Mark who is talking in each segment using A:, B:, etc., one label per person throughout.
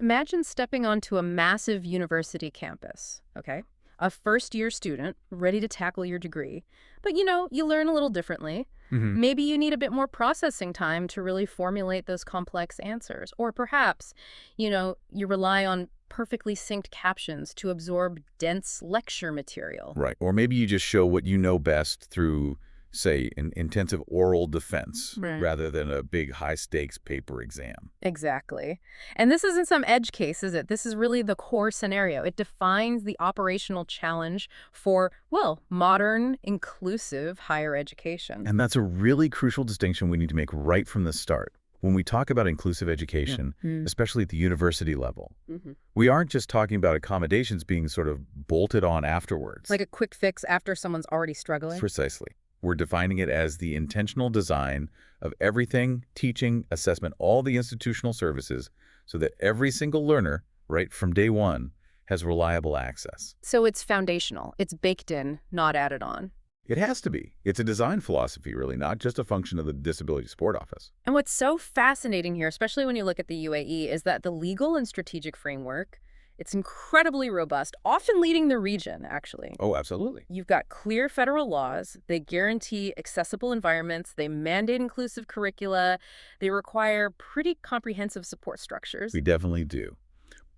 A: Imagine stepping onto a massive university campus, okay? A first-year student ready to tackle your degree. But you learn a little differently.
B: Hmm.
A: Maybe you need a bit more processing time to really formulate those complex answers. Or perhaps, you rely on perfectly synced captions to absorb dense lecture material.
B: Right. Or maybe you just show what you know best through, say, an intensive oral defense
A: Right.
B: rather than a big high-stakes paper exam.
A: Exactly. And this isn't some edge case, is it? This is really the core scenario. It defines the operational challenge for, well, modern, inclusive higher education.
B: And that's a really crucial distinction we need to make right from the start. When we talk about inclusive education,
A: Mm.
B: especially at the university level,
A: Mhm.
B: we aren't just talking about accommodations being sort of bolted on afterwards.
A: Like a quick fix after someone's already struggling?
B: Precisely. We're defining it as the intentional design of everything, teaching, assessment, all the institutional services, so that every single learner, right from day one, has reliable access.
A: So it's foundational. It's baked in, not added on.
B: It has to be. It's a design philosophy, really, not just a function of the Disability Support Office.
A: And what's so fascinating here, especially when you look at the UAE, is that the legal and strategic framework, it's incredibly robust, often leading the region, actually.
B: Oh, absolutely.
A: You've got clear federal laws. They guarantee accessible environments. They mandate inclusive curricula. They require pretty comprehensive support structures.
B: We definitely do.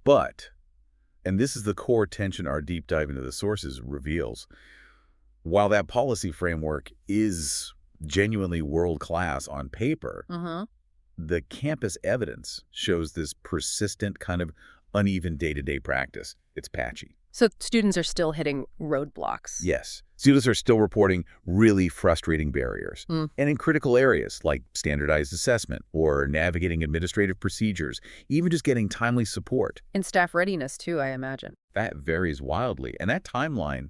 B: But, and this is the core tension our deep dive into the sources reveals, while that policy framework is genuinely world-class on paper,
A: Uh-huh.
B: the campus evidence shows this persistent kind of uneven day-to-day practice. It's patchy.
A: So students are still hitting roadblocks.
B: Yes, students are still reporting really frustrating barriers.
A: Mm.
B: And in critical areas like standardized assessment or navigating administrative procedures, even just getting timely support,
A: And staff readiness, too, I imagine.
B: that varies wildly. And that timeline,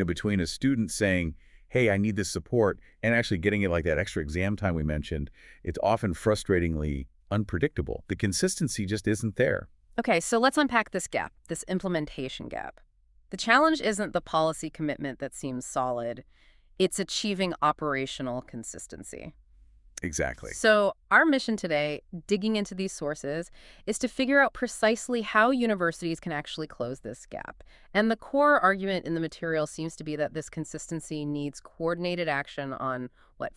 B: between a student saying, hey, I need this support, and actually getting it like that extra exam time we mentioned, it's often frustratingly unpredictable. The consistency just isn't there.
A: Okay, so let's unpack this gap, this implementation gap. The challenge isn't the policy commitment that seems solid. It's achieving operational consistency.
B: Exactly.
A: So our mission today, digging into these sources, is to figure out precisely how universities can actually close this gap. And the core argument in the material seems to be that this consistency needs coordinated action on,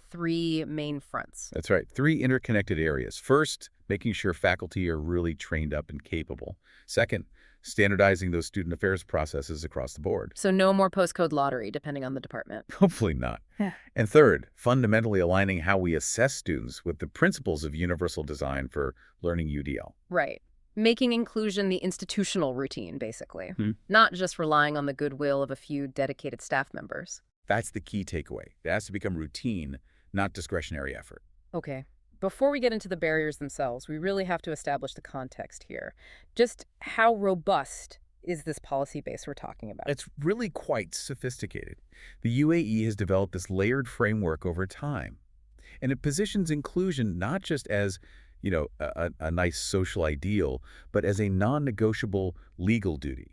A: three main fronts.
B: That's right. Three interconnected areas. First, making sure faculty are really trained up and capable. Second, standardizing those student affairs processes across the board.
A: So no more postcode lottery, depending on the department.
B: Hopefully not.
A: Yeah.
B: And third, fundamentally aligning how we assess students with the principles of universal design for learning UDL.
A: Right. Making inclusion the institutional routine, basically.
B: Hmm.
A: Not just relying on the goodwill of a few dedicated staff members.
B: That's the key takeaway. It has to become routine, not discretionary effort.
A: Okay. Before we get into the barriers themselves, we really have to establish the context here. Just how robust is this policy base we're talking about?
B: It's really quite sophisticated. The UAE has developed this layered framework over time, and it positions inclusion not just as, a nice social ideal, but as a non-negotiable legal duty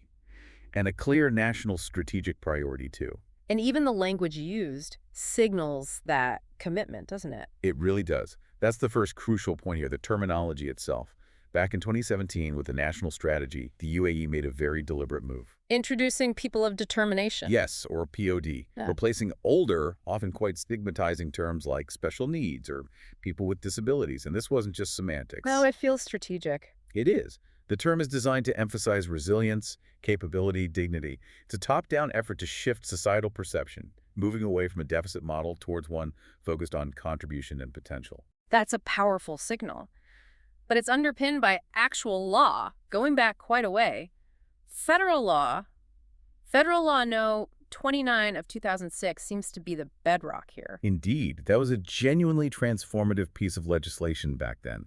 B: and a clear national strategic priority too.
A: And even the language used signals that commitment, doesn't it?
B: It really does. That's the first crucial point here, the terminology itself. Back in 2017, with the national strategy, the UAE made a very deliberate move.
A: Introducing people of determination.
B: Yes, or POD,
A: Yeah.
B: replacing older, often quite stigmatizing terms like special needs or people with disabilities. And this wasn't just semantics.
A: Well, it feels strategic.
B: It is. The term is designed to emphasize resilience, capability, dignity. It's a top-down effort to shift societal perception, moving away from a deficit model towards one focused on contribution and potential.
A: That's a powerful signal. But it's underpinned by actual law, going back quite a way. Federal law No. 29 of 2006 seems to be the bedrock here.
B: Indeed, that was a genuinely transformative piece of legislation back then.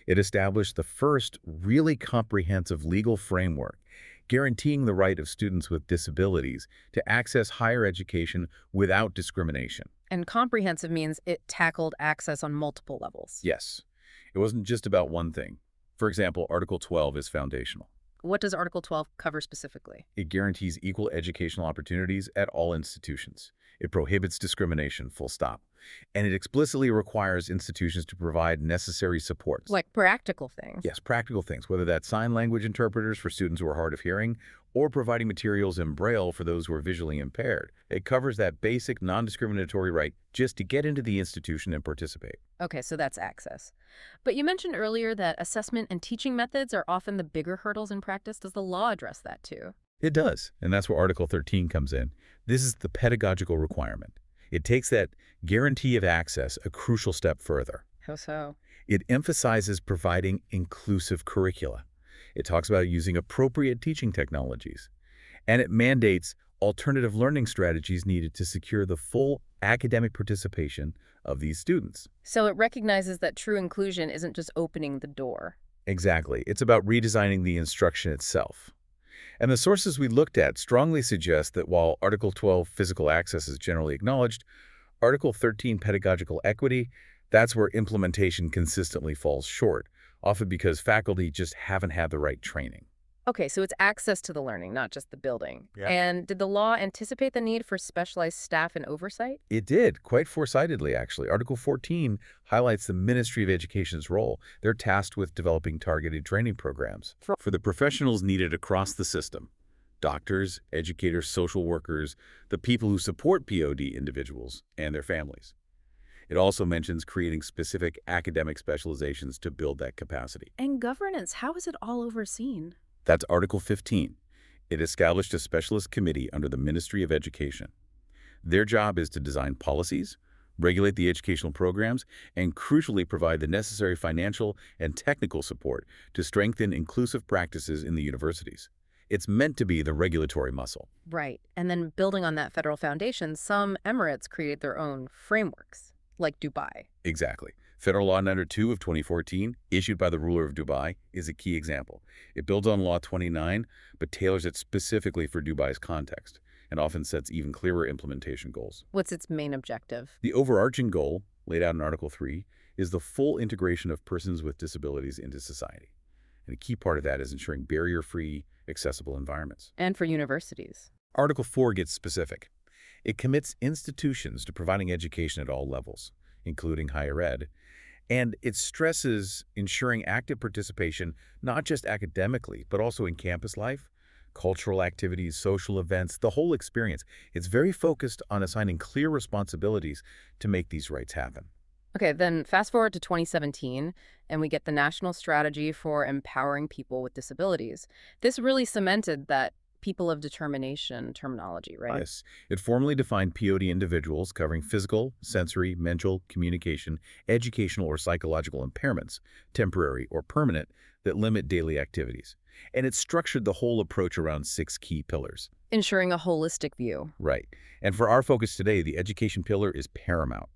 B: It established the first really comprehensive legal framework guaranteeing the right of students with disabilities to access higher education without discrimination.
A: And comprehensive means it tackled access on multiple levels.
B: Yes, it wasn't just about one thing. For example, Article 12 is foundational.
A: What does Article 12 cover specifically?
B: It guarantees equal educational opportunities at all institutions. It prohibits discrimination, full stop. And it explicitly requires institutions to provide necessary supports.
A: Like practical things.
B: Yes, practical things, whether that's sign language interpreters for students who are hard of hearing or providing materials in Braille for those who are visually impaired. It covers that basic non-discriminatory right just to get into the institution and participate.
A: Okay, so that's access. But you mentioned earlier that assessment and teaching methods are often the bigger hurdles in practice. Does the law address that too?
B: It does, and that's where Article 13 comes in. This is the pedagogical requirement. It takes that guarantee of access a crucial step further.
A: How so?
B: It emphasizes providing inclusive curricula. It talks about using appropriate teaching technologies. And it mandates alternative learning strategies needed to secure the full academic participation of these students.
A: So it recognizes that true inclusion isn't just opening the door.
B: Exactly. It's about redesigning the instruction itself. And the sources we looked at strongly suggest that while Article 12 physical access is generally acknowledged, Article 13 pedagogical equity, that's where implementation consistently falls short, often because faculty just haven't had the right training.
A: Okay, so it's access to the learning, not just the building.
B: Yeah.
A: And did the law anticipate the need for specialized staff and oversight?
B: It did, quite foresightedly, actually. Article 14 highlights the Ministry of Education's role. They're tasked with developing targeted training programs for the professionals needed across the system. Doctors, educators, social workers, the people who support POD individuals and their families. It also mentions creating specific academic specializations to build that capacity.
A: And governance, how is it all overseen?
B: That's Article 15. It established a specialist committee under the Ministry of Education. Their job is to design policies, regulate the educational programs, and crucially provide the necessary financial and technical support to strengthen inclusive practices in the universities. It's meant to be the regulatory muscle.
A: Right. And then building on that federal foundation, some emirates create their own frameworks, like Dubai.
B: Exactly. Federal Law No. 2 of 2014, issued by the ruler of Dubai, is a key example. It builds on Law 29, but tailors it specifically for Dubai's context, and often sets even clearer implementation goals.
A: What's its main objective?
B: The overarching goal, laid out in Article 3, is the full integration of persons with disabilities into society. And a key part of that is ensuring barrier-free, accessible environments.
A: And for universities.
B: Article 4 gets specific. It commits institutions to providing education at all levels, including higher ed, and it stresses ensuring active participation not just academically, but also in campus life, cultural activities, social events, the whole experience. It's very focused on assigning clear responsibilities to make these rights happen.
A: Okay, then fast forward to 2017, and we get the National Strategy for Empowering People with Disabilities. This really cemented that people of determination terminology, right?
B: Yes, it formally defined POD individuals covering physical, sensory, mental, communication, educational, or psychological impairments, temporary or permanent, that limit daily activities. And it structured the whole approach around 6 key pillars.
A: Ensuring a holistic view.
B: Right. And for our focus today, the education pillar is paramount.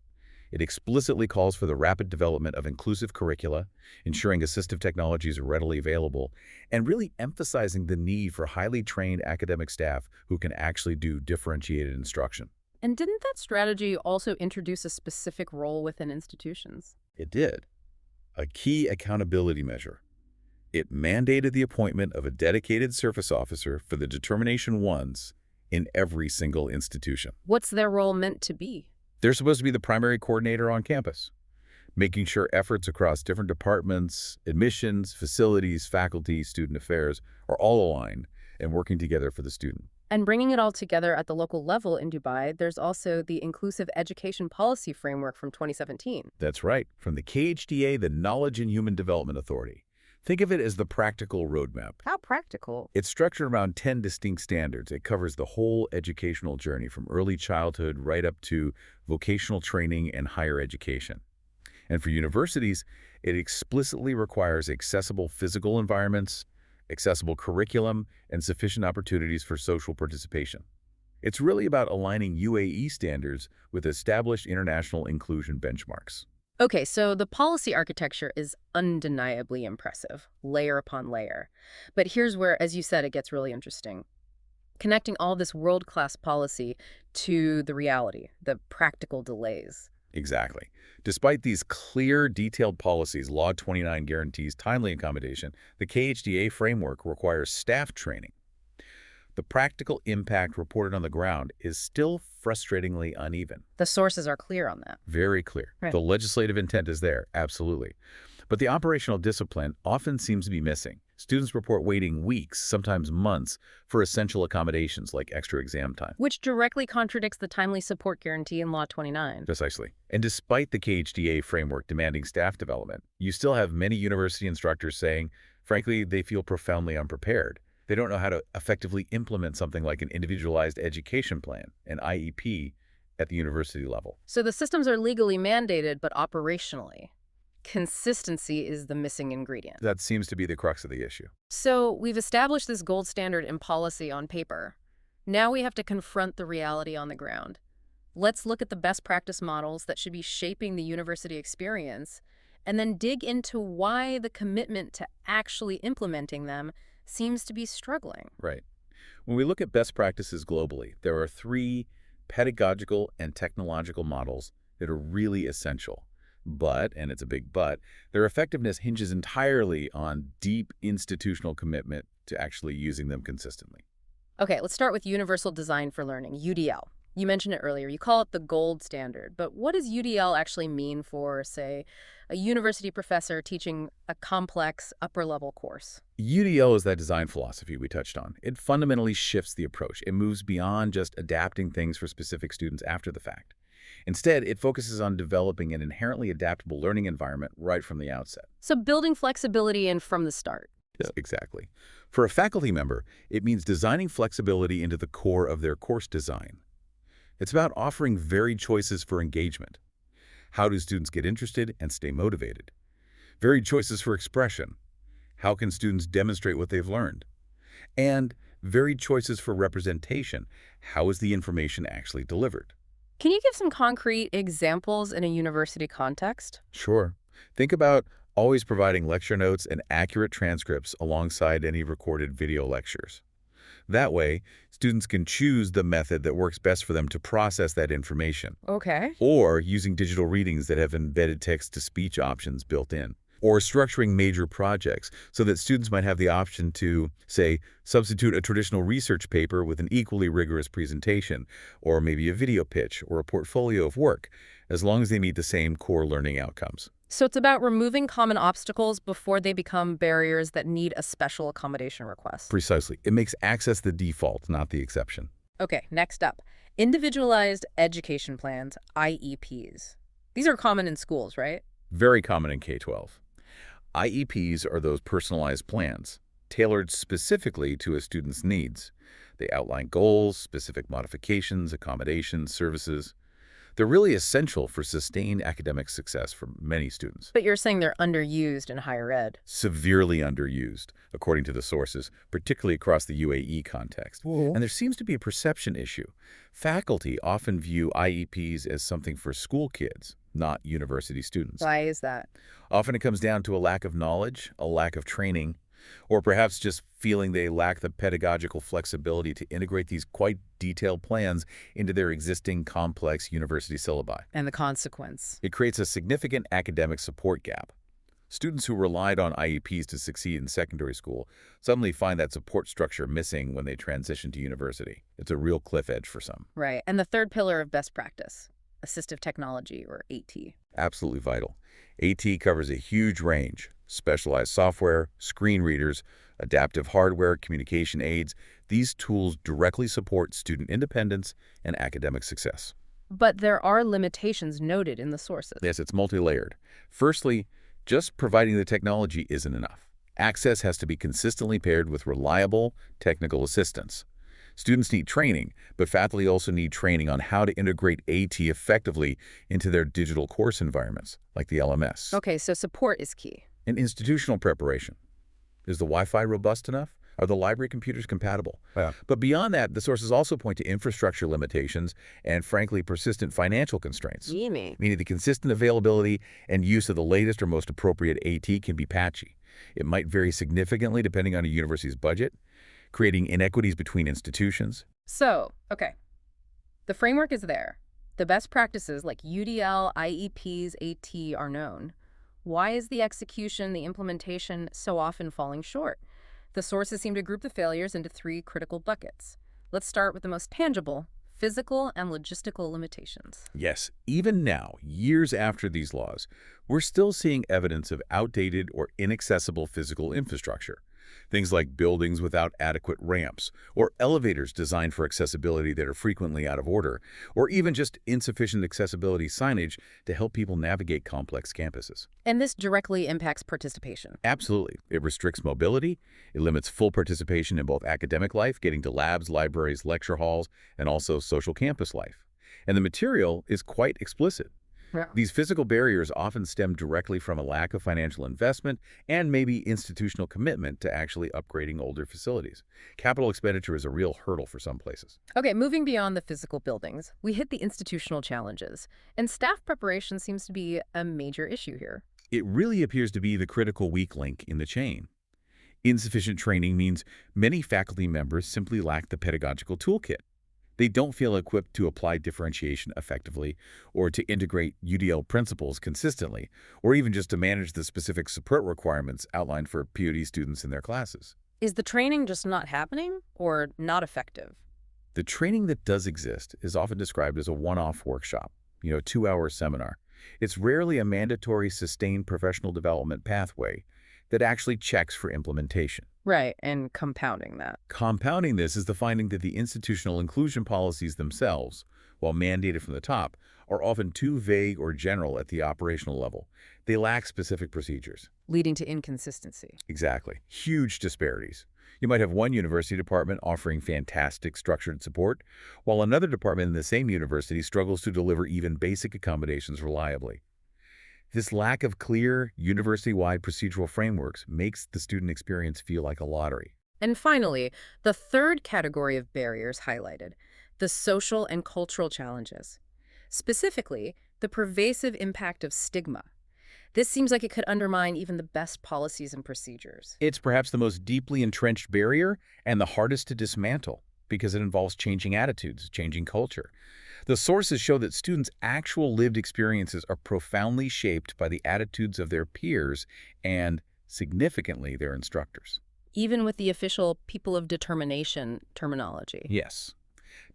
B: It explicitly calls for the rapid development of inclusive curricula, ensuring assistive technologies are readily available, and really emphasizing the need for highly trained academic staff who can actually do differentiated instruction.
A: And didn't that strategy also introduce a specific role within institutions?
B: It did. A key accountability measure. It mandated the appointment of a dedicated service officer for the Determination Ones in every single institution.
A: What's their role meant to be?
B: They're supposed to be the primary coordinator on campus, making sure efforts across different departments, admissions, facilities, faculty, student affairs are all aligned and working together for the student.
A: And bringing it all together at the local level in Dubai, there's also the Inclusive Education Policy Framework from 2017.
B: That's right, from the KHDA, the Knowledge and Human Development Authority. Think of it as the practical roadmap.
A: How practical?
B: It's structured around 10 distinct standards. It covers the whole educational journey from early childhood right up to vocational training and higher education. And for universities, it explicitly requires accessible physical environments, accessible curriculum, and sufficient opportunities for social participation. It's really about aligning UAE standards with established international inclusion benchmarks.
A: Okay, so the policy architecture is undeniably impressive, layer upon layer. But here's where, as you said, it gets really interesting. Connecting all this world-class policy to the reality, the practical delays.
B: Exactly. Despite these clear, detailed policies, Law 29 guarantees timely accommodation, the KHDA framework requires staff training. the practical impact reported on the ground is still frustratingly uneven.
A: The sources are clear on that.
B: Very clear.
A: Right.
B: The legislative intent is there, absolutely. But the operational discipline often seems to be missing. Students report waiting weeks, sometimes months, for essential accommodations like extra exam time.
A: Which directly contradicts the timely support guarantee in Law 29.
B: Precisely. And despite the KHDA framework demanding staff development, you still have many university instructors saying, frankly, they feel profoundly unprepared. They don't know how to effectively implement something like an individualized education plan, an IEP, at the university level.
A: So the systems are legally mandated, but operationally, consistency is the missing ingredient.
B: That seems to be the crux of the issue.
A: So we've established this gold standard in policy on paper. Now we have to confront the reality on the ground. Let's look at the best practice models that should be shaping the university experience, and then dig into why the commitment to actually implementing them seems to be struggling.
B: Right. When we look at best practices globally, there are three pedagogical and technological models that are really essential. But, and it's a big but, their effectiveness hinges entirely on deep institutional commitment to actually using them consistently.
A: Okay, let's start with Universal Design for Learning, UDL. You mentioned it earlier. You call it the gold standard. But what does UDL actually mean for, say, a university professor teaching a complex upper-level course?
B: UDL is that design philosophy we touched on. It fundamentally shifts the approach. It moves beyond just adapting things for specific students after the fact. Instead, it focuses on developing an inherently adaptable learning environment right from the outset.
A: So building flexibility in from the start.
B: Yes, exactly. For a faculty member, it means designing flexibility into the core of their course design. It's about offering varied choices for engagement. How do students get interested and stay motivated? Varied choices for expression. How can students demonstrate what they've learned? And varied choices for representation. How is the information actually delivered?
A: Can you give some concrete examples in a university context?
B: Sure. Think about always providing lecture notes and accurate transcripts alongside any recorded video lectures. That way, students can choose the method that works best for them to process that information.
A: Okay.
B: Or using digital readings that have embedded text-to-speech options built in. Or structuring major projects so that students might have the option to, say, substitute a traditional research paper with an equally rigorous presentation, or maybe a video pitch or a portfolio of work, as long as they meet the same core learning outcomes.
A: So it's about removing common obstacles before they become barriers that need a special accommodation request.
B: Precisely. It makes access the default, not the exception.
A: Okay, next up. Individualized education plans, IEPs. These are common in schools, right?
B: Very common in K-12. IEPs are those personalized plans, tailored specifically to a student's needs. They outline goals, specific modifications, accommodations, services. They're really essential for sustained academic success for many students.
A: But you're saying they're underused in higher ed.
B: Severely underused, according to the sources, particularly across the UAE context.
A: Ooh.
B: And there seems to be a perception issue. Faculty often view IEPs as something for school kids, not university students.
A: Why is that?
B: Often it comes down to a lack of knowledge, a lack of training, or perhaps just feeling they lack the pedagogical flexibility to integrate these quite detailed plans into their existing complex university syllabi.
A: And the consequence.
B: It creates a significant academic support gap. Students who relied on IEPs to succeed in secondary school suddenly find that support structure missing when they transition to university. It's a real cliff edge for some.
A: Right. And the third pillar of best practice, assistive technology, or AT.
B: Absolutely vital. AT covers a huge range: specialized software, screen readers, adaptive hardware, communication aids. These tools directly support student independence and academic success.
A: But there are limitations noted in the sources.
B: Yes, it's multi-layered. Firstly, just providing the technology isn't enough. Access has to be consistently paired with reliable technical assistance. Students need training, but faculty also need training on how to integrate AT effectively into their digital course environments, like the LMS.
A: Okay, so support is key.
B: And institutional preparation. Is the Wi-Fi robust enough? Are the library computers compatible?
C: Yeah.
B: But beyond that, the sources also point to infrastructure limitations and, frankly, persistent financial constraints.
A: Meaning
B: The consistent availability and use of the latest or most appropriate AT can be patchy. It might vary significantly depending on a university's budget, creating inequities between institutions.
A: So, okay, the framework is there. The best practices like UDL, IEPs, AT are known. Why is the execution, the implementation so often falling short? The sources seem to group the failures into three critical buckets. Let's start with the most tangible: physical and logistical limitations.
B: Yes, even now, years after these laws, we're still seeing evidence of outdated or inaccessible physical infrastructure. Things like buildings without adequate ramps, or elevators designed for accessibility that are frequently out of order, or even just insufficient accessibility signage to help people navigate complex campuses.
A: And this directly impacts participation.
B: Absolutely. It restricts mobility, it limits full participation in both academic life, getting to labs, libraries, lecture halls, and also social campus life. And the material is quite explicit.
A: Yeah.
B: These physical barriers often stem directly from a lack of financial investment and maybe institutional commitment to actually upgrading older facilities. Capital expenditure is a real hurdle for some places.
A: Okay, moving beyond the physical buildings, we hit the institutional challenges, and staff preparation seems to be a major issue here.
B: It really appears to be the critical weak link in the chain. Insufficient training means many faculty members simply lack the pedagogical toolkit. They don't feel equipped to apply differentiation effectively or to integrate UDL principles consistently, or even just to manage the specific support requirements outlined for PhD students in their classes.
A: Is the training just not happening or not effective?
B: The training that does exist is often described as a one-off workshop, a 2-hour seminar. It's rarely a mandatory, sustained professional development pathway that actually checks for implementation.
A: Right, and compounding that.
B: Compounding this is the finding that the institutional inclusion policies themselves, while mandated from the top, are often too vague or general at the operational level. They lack specific procedures.
A: Leading to inconsistency.
B: Exactly. Huge disparities. You might have one university department offering fantastic structured support, while another department in the same university struggles to deliver even basic accommodations reliably. This lack of clear, university-wide procedural frameworks makes the student experience feel like a lottery.
A: And finally, the third category of barriers highlighted: the social and cultural challenges. Specifically, the pervasive impact of stigma. This seems like it could undermine even the best policies and procedures.
B: It's perhaps the most deeply entrenched barrier and the hardest to dismantle because it involves changing attitudes, changing culture. The sources show that students' actual lived experiences are profoundly shaped by the attitudes of their peers and, significantly, their instructors.
A: Even with the official people of determination terminology.
B: Yes.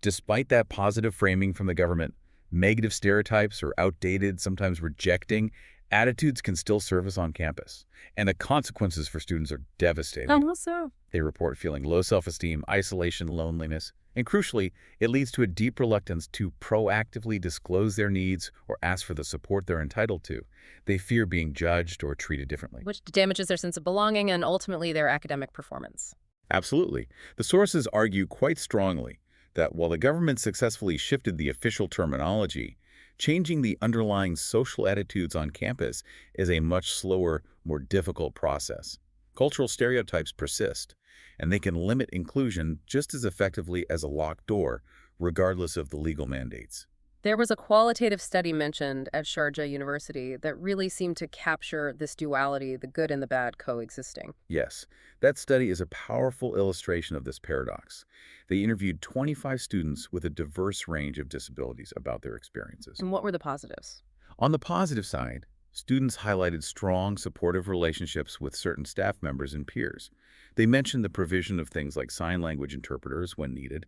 B: Despite that positive framing from the government, negative stereotypes or outdated, sometimes rejecting, attitudes can still surface on campus, and the consequences for students are devastating.
A: Also.
B: They report feeling low self-esteem, isolation, loneliness, and crucially, it leads to a deep reluctance to proactively disclose their needs or ask for the support they're entitled to. They fear being judged or treated differently.
A: Which damages their sense of belonging and ultimately their academic performance.
B: Absolutely. The sources argue quite strongly that while the government successfully shifted the official terminology, changing the underlying social attitudes on campus is a much slower, more difficult process. Cultural stereotypes persist, and they can limit inclusion just as effectively as a locked door, regardless of the legal mandates.
A: There was a qualitative study mentioned at Sharjah University that really seemed to capture this duality, the good and the bad coexisting.
B: Yes, that study is a powerful illustration of this paradox. They interviewed 25 students with a diverse range of disabilities about their experiences.
A: And what were the positives?
B: On the positive side, students highlighted strong, supportive relationships with certain staff members and peers. They mentioned the provision of things like sign language interpreters when needed.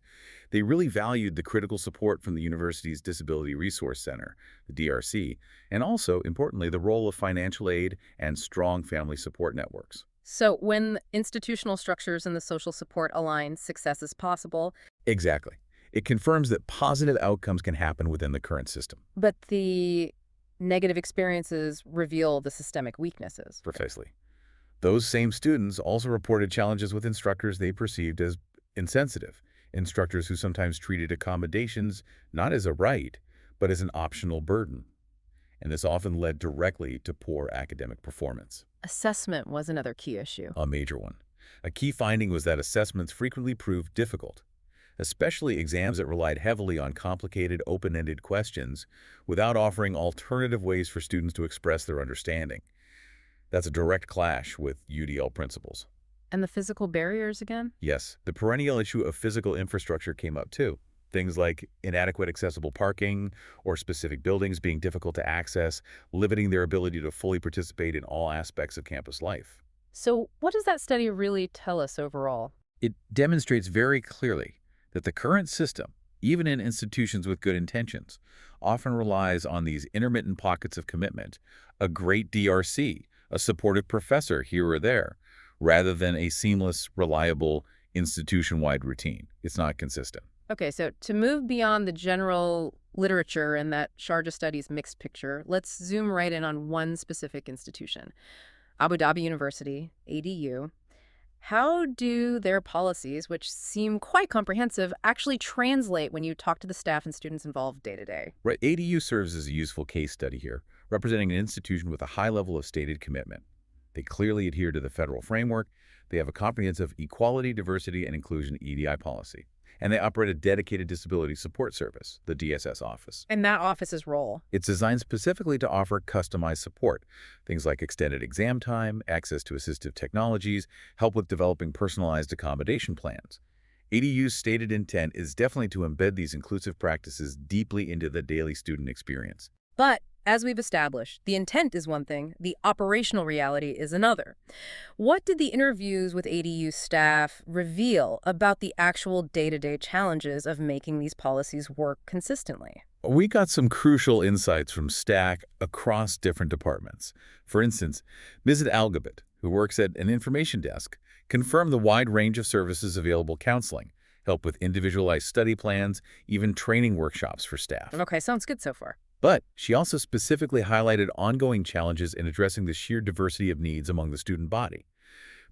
B: They really valued the critical support from the university's Disability Resource Center, the DRC, and also, importantly, the role of financial aid and strong family support networks.
A: So when institutional structures and the social support align, success is possible.
B: Exactly. It confirms that positive outcomes can happen within the current system.
A: But the negative experiences reveal the systemic weaknesses.
B: Precisely. Those same students also reported challenges with instructors they perceived as insensitive, instructors who sometimes treated accommodations not as a right, but as an optional burden. And this often led directly to poor academic performance.
A: Assessment was another key issue.
B: A major one. A key finding was that assessments frequently proved difficult, especially exams that relied heavily on complicated, open-ended questions without offering alternative ways for students to express their understanding. That's a direct clash with UDL principles.
A: And the physical barriers again?
B: Yes, the perennial issue of physical infrastructure came up too. Things like inadequate accessible parking or specific buildings being difficult to access, limiting their ability to fully participate in all aspects of campus life.
A: So what does that study really tell us overall?
B: It demonstrates very clearly that the current system, even in institutions with good intentions, often relies on these intermittent pockets of commitment, a great DRC, a supportive professor here or there, rather than a seamless, reliable, institution-wide routine. It's not consistent.
A: Okay, so to move beyond the general literature and that Sharjah study's mixed picture, let's zoom right in on one specific institution, Abu Dhabi University, ADU. How do their policies, which seem quite comprehensive, actually translate when you talk to the staff and students involved day to day?
B: Right, ADU serves as a useful case study here, representing an institution with a high level of stated commitment. They clearly adhere to the federal framework, they have a comprehensive equality, diversity, and inclusion EDI policy, and they operate a dedicated disability support service, the DSS office.
A: And that office's role.
B: It's designed specifically to offer customized support, things like extended exam time, access to assistive technologies, help with developing personalized accommodation plans. ADU's stated intent is definitely to embed these inclusive practices deeply into the daily student experience.
A: But as we've established, the intent is one thing, the operational reality is another. What did the interviews with ADU staff reveal about the actual day-to-day challenges of making these policies work consistently?
B: We got some crucial insights from staff across different departments. For instance, Ms. Algabit, who works at an information desk, confirmed the wide range of services available: counseling, help with individualized study plans, even training workshops for staff.
A: Okay, sounds good so far.
B: But she also specifically highlighted ongoing challenges in addressing the sheer diversity of needs among the student body.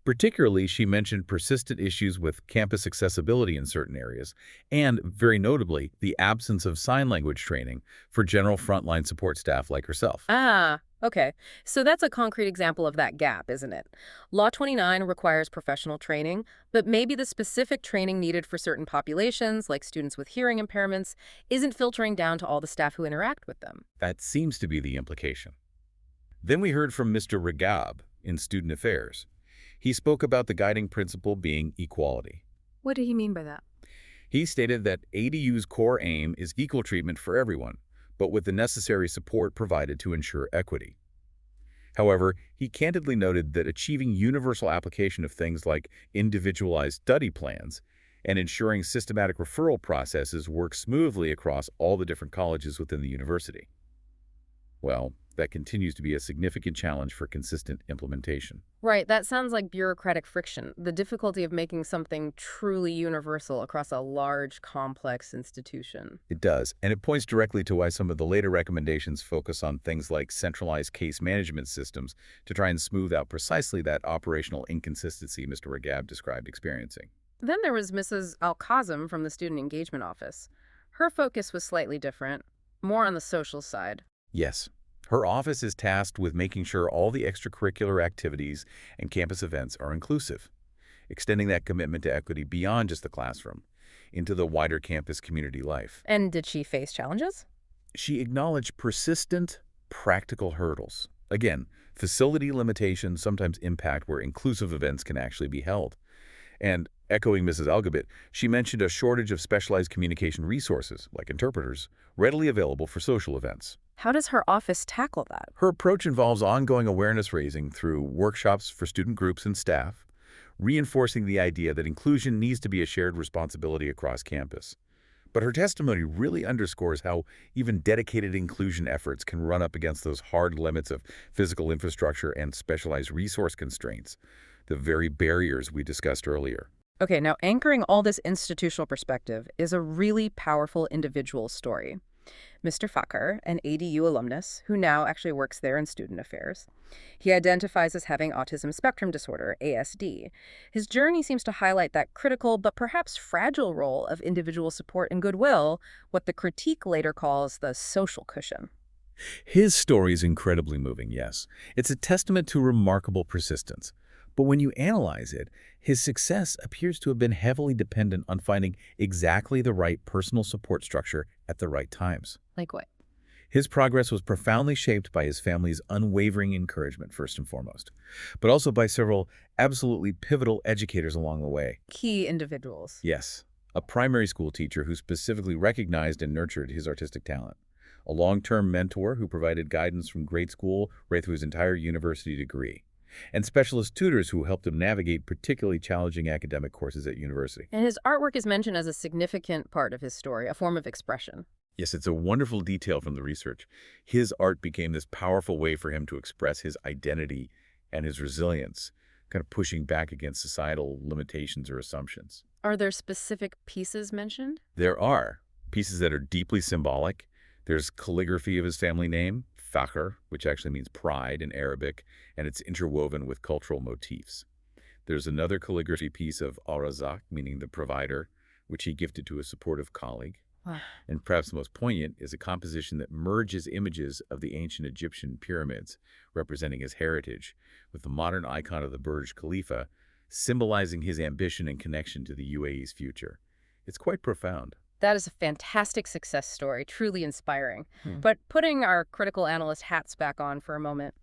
B: Particularly, she mentioned persistent issues with campus accessibility in certain areas, and, very notably, the absence of sign language training for general frontline support staff like herself.
A: Ah, okay. So that's a concrete example of that gap, isn't it? Law 29 requires professional training, but maybe the specific training needed for certain populations, like students with hearing impairments, isn't filtering down to all the staff who interact with them.
B: That seems to be the implication. Then we heard from Mr. Regab in Student Affairs. He spoke about the guiding principle being equality.
A: What did he mean by that?
B: He stated that ADU's core aim is equal treatment for everyone, but with the necessary support provided to ensure equity. However, he candidly noted that achieving universal application of things like individualized study plans and ensuring systematic referral processes work smoothly across all the different colleges within the university. Well, that continues to be a significant challenge for consistent implementation.
A: Right, that sounds like bureaucratic friction, the difficulty of making something truly universal across a large, complex institution.
B: It does, and it points directly to why some of the later recommendations focus on things like centralized case management systems to try and smooth out precisely that operational inconsistency Mr. Regab described experiencing.
A: Then there was Mrs. Al-Kazem from the Student Engagement Office. Her focus was slightly different, more on the social side.
B: Yes, her office is tasked with making sure all the extracurricular activities and campus events are inclusive, extending that commitment to equity beyond just the classroom, into the wider campus community life.
A: And did she face challenges?
B: She acknowledged persistent, practical hurdles. Again, facility limitations sometimes impact where inclusive events can actually be held. And echoing Mrs. Algabit, she mentioned a shortage of specialized communication resources, like interpreters, readily available for social events.
A: How does her office tackle that?
B: Her approach involves ongoing awareness raising through workshops for student groups and staff, reinforcing the idea that inclusion needs to be a shared responsibility across campus. But her testimony really underscores how even dedicated inclusion efforts can run up against those hard limits of physical infrastructure and specialized resource constraints, the very barriers we discussed earlier.
A: Okay, now anchoring all this institutional perspective is a really powerful individual story. Mr. Fakr, an ADU alumnus who now actually works there in student affairs. He identifies as having autism spectrum disorder, ASD. His journey seems to highlight that critical but perhaps fragile role of individual support and goodwill, what the critique later calls the social cushion.
B: His story is incredibly moving, yes. It's a testament to remarkable persistence. But when you analyze it, his success appears to have been heavily dependent on finding exactly the right personal support structure at the right times.
A: Like what?
B: His progress was profoundly shaped by his family's unwavering encouragement, first and foremost, but also by several absolutely pivotal educators along the way.
A: Key individuals.
B: Yes, a primary school teacher who specifically recognized and nurtured his artistic talent, a long-term mentor who provided guidance from grade school right through his entire university degree, and specialist tutors who helped him navigate particularly challenging academic courses at university.
A: And his artwork is mentioned as a significant part of his story, a form of expression.
B: Yes, it's a wonderful detail from the research. His art became this powerful way for him to express his identity and his resilience, kind of pushing back against societal limitations or assumptions.
A: Are there specific pieces mentioned?
B: There are pieces that are deeply symbolic. There's calligraphy of his family name, Fakhr, which actually means pride in Arabic, and it's interwoven with cultural motifs. There's another calligraphy piece of Al-Razak, meaning the provider, which he gifted to a supportive colleague.
A: Wow.
B: And perhaps the most poignant is a composition that merges images of the ancient Egyptian pyramids, representing his heritage, with the modern icon of the Burj Khalifa, symbolizing his ambition and connection to the UAE's future. It's quite profound.
A: That is a fantastic success story, truly inspiring. But putting our critical analyst hats back on for a moment,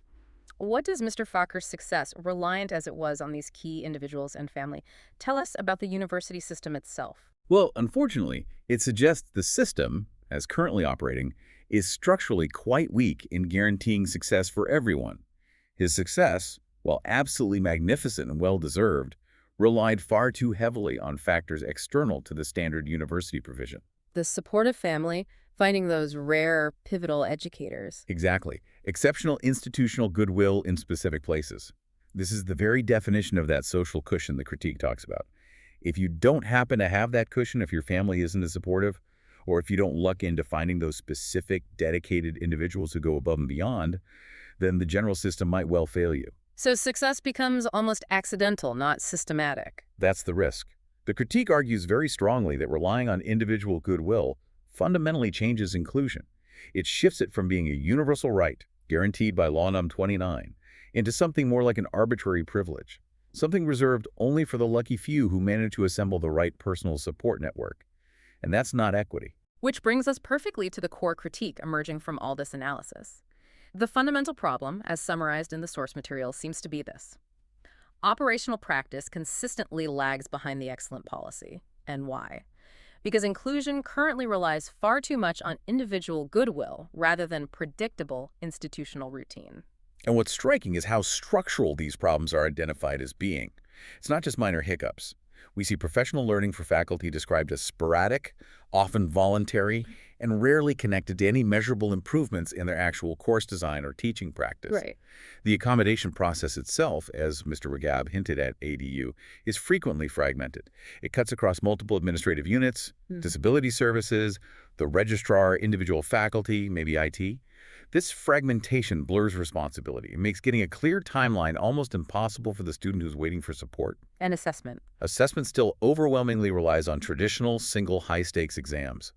A: what does Mr. Fakhr's success, reliant as it was on these key individuals and family, tell us about the university system itself?
B: Well, unfortunately, it suggests the system, as currently operating, is structurally quite weak in guaranteeing success for everyone. His success, while absolutely magnificent and well-deserved, relied far too heavily on factors external to the standard university provision.
A: The supportive family, finding those rare, pivotal educators.
B: Exactly. Exceptional institutional goodwill in specific places. This is the very definition of that social cushion the critique talks about. If you don't happen to have that cushion, if your family isn't as supportive, or if you don't luck into finding those specific, dedicated individuals who go above and beyond, then the general system might well fail you.
A: So success becomes almost accidental, not systematic.
B: That's the risk. The critique argues very strongly that relying on individual goodwill fundamentally changes inclusion. It shifts it from being a universal right, guaranteed by Law Num 29, into something more like an arbitrary privilege, something reserved only for the lucky few who manage to assemble the right personal support network. And that's not equity.
A: Which brings us perfectly to the core critique emerging from all this analysis. The fundamental problem, as summarized in the source material, seems to be this. Operational practice consistently lags behind the excellent policy. And why? Because inclusion currently relies far too much on individual goodwill rather than predictable institutional routine.
B: And what's striking is how structural these problems are identified as being. It's not just minor hiccups. We see professional learning for faculty described as sporadic, often voluntary, and rarely connected to any measurable improvements in their actual course design or teaching practice.
A: Right.
B: The accommodation process itself, as Mr. Regab hinted at ADU, is frequently fragmented. It cuts across multiple administrative units, disability services, the registrar, individual faculty, maybe IT. This fragmentation blurs responsibility. It makes getting a clear timeline almost impossible for the student who's waiting for support.
A: And assessment.
B: Assessment still overwhelmingly relies on traditional, single, high-stakes exams.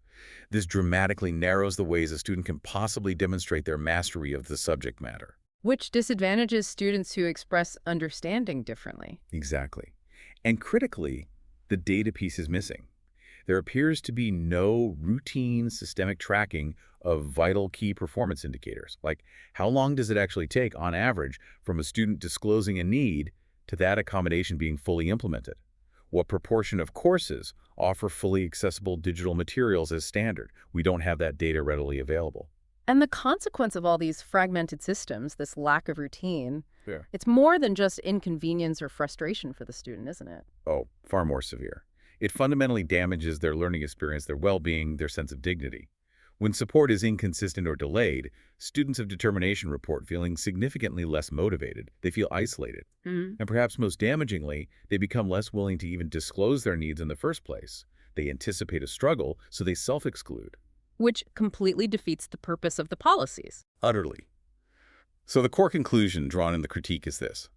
B: This dramatically narrows the ways a student can possibly demonstrate their mastery of the subject matter.
A: Which disadvantages students who express understanding differently.
B: Exactly. And critically, the data piece is missing. There appears to be no routine systemic tracking of vital key performance indicators, like how long does it actually take, on average, from a student disclosing a need to that accommodation being fully implemented? What proportion of courses offer fully accessible digital materials as standard? We don't have that data readily available.
A: And the consequence of all these fragmented systems, this lack of routine,
B: Yeah.
A: it's more than just inconvenience or frustration for the student, isn't it?
B: Oh, far more severe. It fundamentally damages their learning experience, their well-being, their sense of dignity. When support is inconsistent or delayed, students of determination report feeling significantly less motivated. They feel isolated. And perhaps most damagingly, they become less willing to even disclose their needs in the first place. They anticipate a struggle, so they self-exclude.
A: Which completely defeats the purpose of the policies.
B: Utterly. So the core conclusion drawn in the critique is this.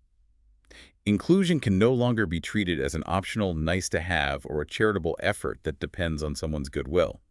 B: Inclusion can no longer be treated as an optional nice-to-have or a charitable effort that depends on someone's goodwill.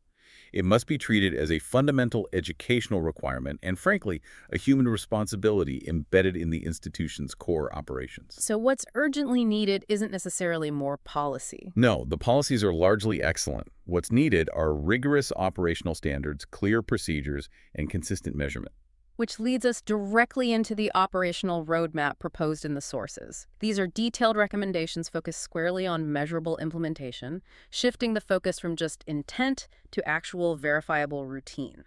B: It must be treated as a fundamental educational requirement and, frankly, a human responsibility embedded in the institution's core operations.
A: So what's urgently needed isn't necessarily more policy.
B: No, the policies are largely excellent. What's needed are rigorous operational standards, clear procedures, and consistent measurement.
A: Which leads us directly into the operational roadmap proposed in the sources. These are detailed recommendations focused squarely on measurable implementation, shifting the focus from just intent to actual verifiable routine.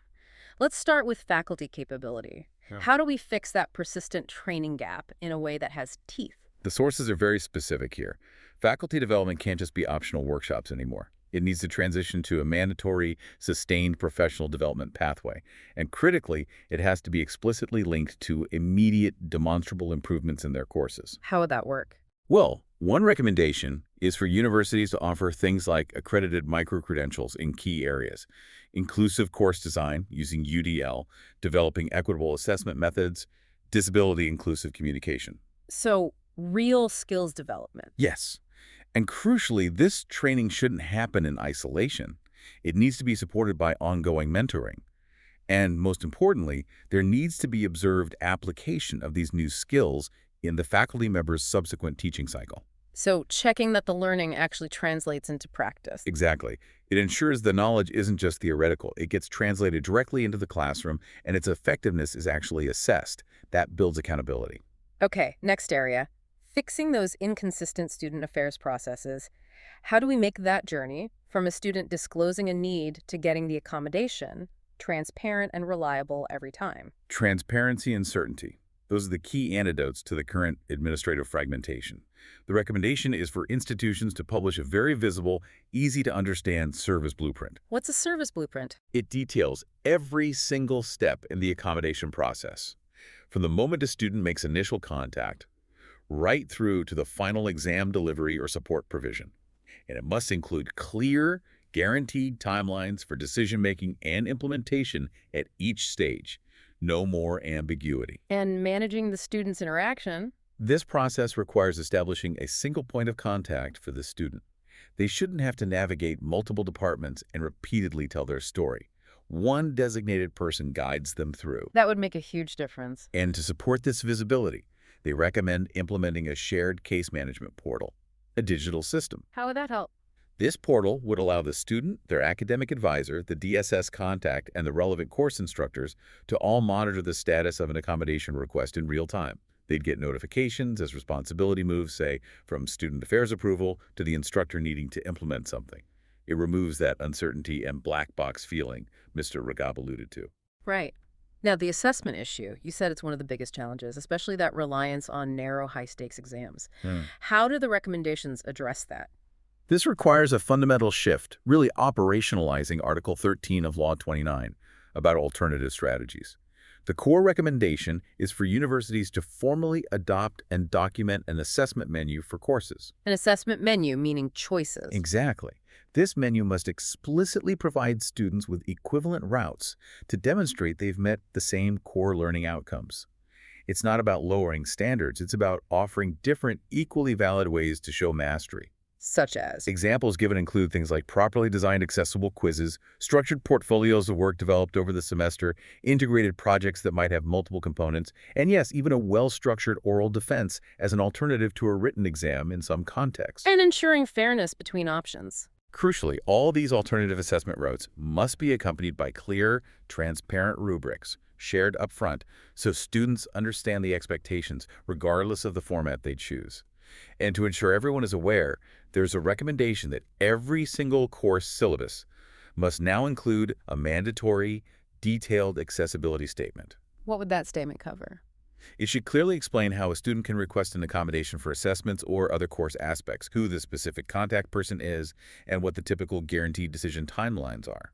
A: Let's start with faculty capability.
B: Yeah.
A: How do we fix that persistent training gap in a way that has teeth?
B: The sources are very specific here. Faculty development can't just be optional workshops anymore. It needs to transition to a mandatory, sustained professional development pathway. And critically, it has to be explicitly linked to immediate, demonstrable improvements in their courses.
A: How would that work?
B: Well, one recommendation is for universities to offer things like accredited micro-credentials in key areas, inclusive course design using UDL, developing equitable assessment methods, disability-inclusive communication.
A: So, real skills development.
B: Yes. And crucially, this training shouldn't happen in isolation. It needs to be supported by ongoing mentoring. And most importantly, there needs to be observed application of these new skills in the faculty member's subsequent teaching cycle.
A: So, checking that the learning actually translates into practice.
B: Exactly. It ensures the knowledge isn't just theoretical. It gets translated directly into the classroom, and its effectiveness is actually assessed. That builds accountability.
A: Okay, next area. Fixing those inconsistent student affairs processes. How do we make that journey from a student disclosing a need to getting the accommodation transparent and reliable every time?
B: Transparency and certainty. Those are the key antidotes to the current administrative fragmentation. The recommendation is for institutions to publish a very visible, easy-to-understand service blueprint.
A: What's a service blueprint?
B: It details every single step in the accommodation process, from the moment a student makes initial contact, right through to the final exam delivery or support provision. And it must include clear, guaranteed timelines for decision-making and implementation at each stage. No more ambiguity.
A: And managing the student's interaction.
B: This process requires establishing a single point of contact for the student. They shouldn't have to navigate multiple departments and repeatedly tell their story. One designated person guides them through.
A: That would make a huge difference.
B: And to support this visibility, they recommend implementing a shared case management portal, a digital system.
A: How would that help?
B: This portal would allow the student, their academic advisor, the DSS contact, and the relevant course instructors to all monitor the status of an accommodation request in real time. They'd get notifications as responsibility moves, say, from student affairs approval to the instructor needing to implement something. It removes that uncertainty and black box feeling Mr. Ragab alluded to.
A: Right. Now, the assessment issue, you said it's one of the biggest challenges, especially that reliance on narrow, high-stakes exams. How do the recommendations address that?
B: This requires a fundamental shift, really operationalizing Article 13 of Law 29 about alternative strategies. The core recommendation is for universities to formally adopt and document an assessment menu for courses.
A: An assessment menu, meaning choices.
B: Exactly. This menu must explicitly provide students with equivalent routes to demonstrate they've met the same core learning outcomes. It's not about lowering standards, it's about offering different, equally valid ways to show mastery.
A: Such as?
B: Examples given include things like properly designed accessible quizzes, structured portfolios of work developed over the semester, integrated projects that might have multiple components, and yes, even a well-structured oral defense as an alternative to a written exam in some contexts.
A: And ensuring fairness between options.
B: Crucially, all these alternative assessment routes must be accompanied by clear, transparent rubrics, shared up front, so students understand the expectations, regardless of the format they choose. And to ensure everyone is aware, there's a recommendation that every single course syllabus must now include a mandatory, detailed accessibility statement.
A: What would that statement cover?
B: It should clearly explain how a student can request an accommodation for assessments or other course aspects, who the specific contact person is, and what the typical guaranteed decision timelines are.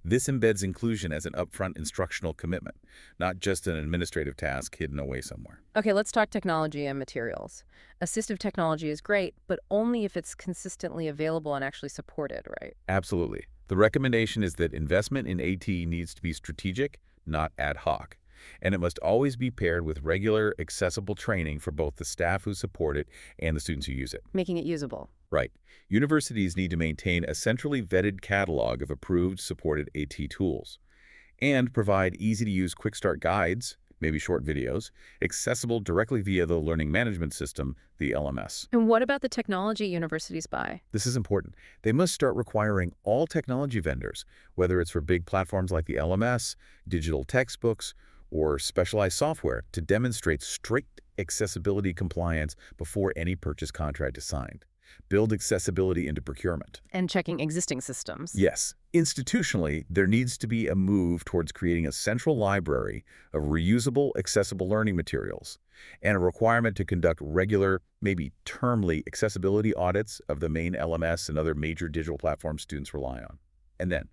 B: This embeds inclusion as an upfront instructional commitment, not just an administrative task hidden away somewhere.
A: Okay, let's talk technology and materials. Assistive technology is great, but only if it's consistently available and actually supported, right?
B: Absolutely. The recommendation is that investment in AT needs to be strategic, not ad hoc. And it must always be paired with regular, accessible training for both the staff who support it and the students who use it.
A: Making it usable.
B: Right. Universities need to maintain a centrally vetted catalog of approved, supported AT tools and provide easy-to-use quick start guides, maybe short videos, accessible directly via the learning management system, the LMS.
A: And what about the technology universities buy?
B: This is important. They must start requiring all technology vendors, whether it's for big platforms like the LMS, digital textbooks, or specialized software, to demonstrate strict accessibility compliance before any purchase contract is signed. build accessibility into procurement.
A: And checking existing systems.
B: Yes, institutionally, there needs to be a move towards creating a central library of reusable, accessible learning materials, and a requirement to conduct regular, maybe termly, accessibility audits of the main LMS and other major digital platforms students rely on. And then,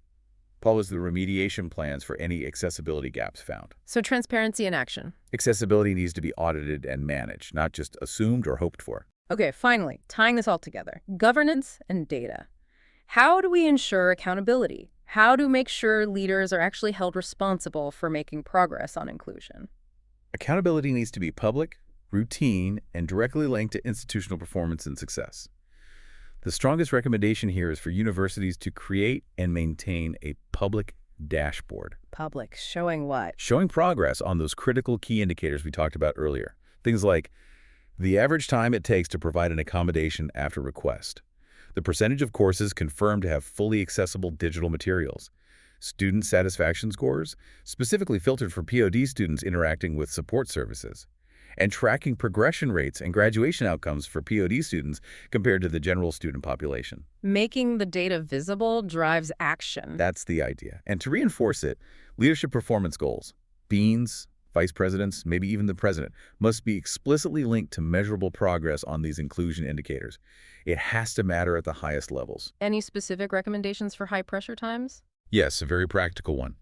B: follows the remediation plans for any accessibility gaps found.
A: So transparency in action.
B: Accessibility needs to be audited and managed, not just assumed or hoped for.
A: Okay, finally, tying this all together. Governance and data. How do we ensure accountability? How do we make sure leaders are actually held responsible for making progress on inclusion?
B: Accountability needs to be public, routine, and directly linked to institutional performance and success. The strongest recommendation here is for universities to create and maintain a public dashboard.
A: Public, showing what?
B: Showing progress on those critical key indicators we talked about earlier. Things like the average time it takes to provide an accommodation after request, the percentage of courses confirmed to have fully accessible digital materials, student satisfaction scores, specifically filtered for POD students interacting with support services, and tracking progression rates and graduation outcomes for POD students compared to the general student population.
A: Making the data visible drives action.
B: That's the idea. And to reinforce it, leadership performance goals, deans, vice presidents, maybe even the president, must be explicitly linked to measurable progress on these inclusion indicators. It has to matter at the highest levels.
A: Any specific recommendations for high-pressure times?
B: Yes, a very practical one.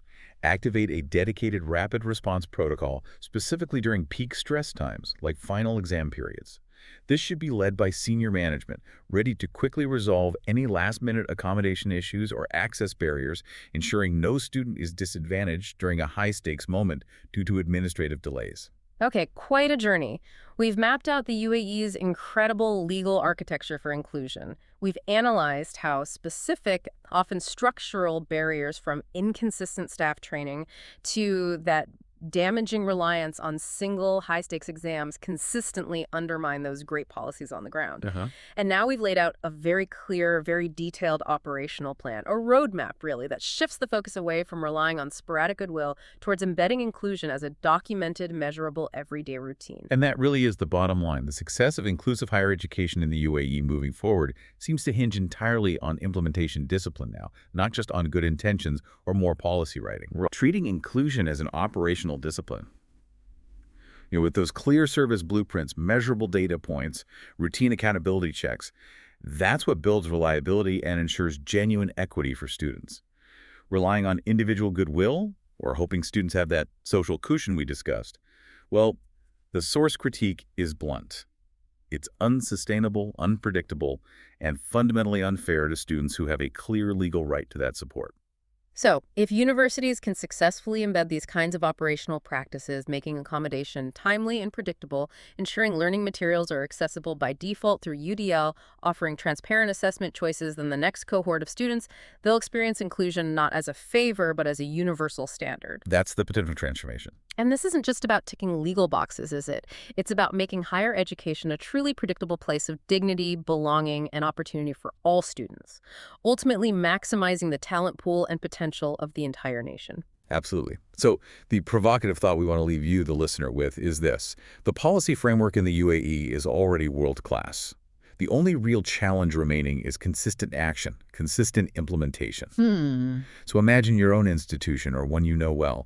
B: Activate a dedicated rapid response protocol specifically during peak stress times, like final exam periods. This should be led by senior management, ready to quickly resolve any last-minute accommodation issues or access barriers, ensuring no student is disadvantaged during a high-stakes moment due to administrative delays.
A: Okay, quite a journey. We've mapped out the UAE's incredible legal architecture for inclusion. We've analyzed how specific, often structural barriers from inconsistent staff training to that damaging reliance on single high-stakes exams consistently undermine those great policies on the ground. And now we've laid out a very clear, very detailed operational plan, a roadmap, really, that shifts the focus away from relying on sporadic goodwill towards embedding inclusion as a documented, measurable, everyday routine.
B: And that really is the bottom line. The success of inclusive higher education in the UAE moving forward seems to hinge entirely on implementation discipline now, not just on good intentions or more policy writing. We're treating inclusion as an operational discipline. With those clear service blueprints, measurable data points, routine accountability checks, that's what builds reliability and ensures genuine equity for students. Relying on individual goodwill or hoping students have that social cushion we discussed, well, the source critique is blunt. It's unsustainable, unpredictable, and fundamentally unfair to students who have a clear legal right to that support.
A: So, if universities can successfully embed these kinds of operational practices, making accommodation timely and predictable, ensuring learning materials are accessible by default through UDL, offering transparent assessment choices, then the next cohort of students, they'll experience inclusion not as a favor, but as a universal standard.
B: That's the potential transformation.
A: And this isn't just about ticking legal boxes, is it? It's about making higher education a truly predictable place of dignity, belonging, and opportunity for all students, ultimately maximizing the talent pool and potential of the entire nation.
B: Absolutely. So the provocative thought we want to leave you, the listener, with is this. The policy framework in the UAE is already world-class. The only real challenge remaining is consistent action, consistent implementation. So imagine your own institution or one you know well.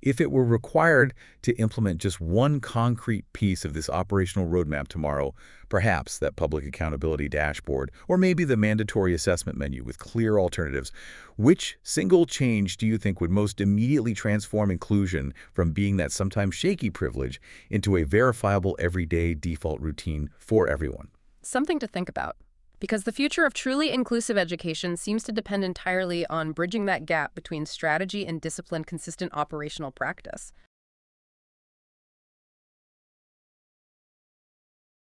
B: If it were required to implement just one concrete piece of this operational roadmap tomorrow, perhaps that public accountability dashboard, or maybe the mandatory assessment menu with clear alternatives, which single change do you think would most immediately transform inclusion from being that sometimes shaky privilege into a verifiable everyday default routine for everyone?
A: Something to think about. Because the future of truly inclusive education seems to depend entirely on bridging that gap between strategy and disciplined, consistent operational practice.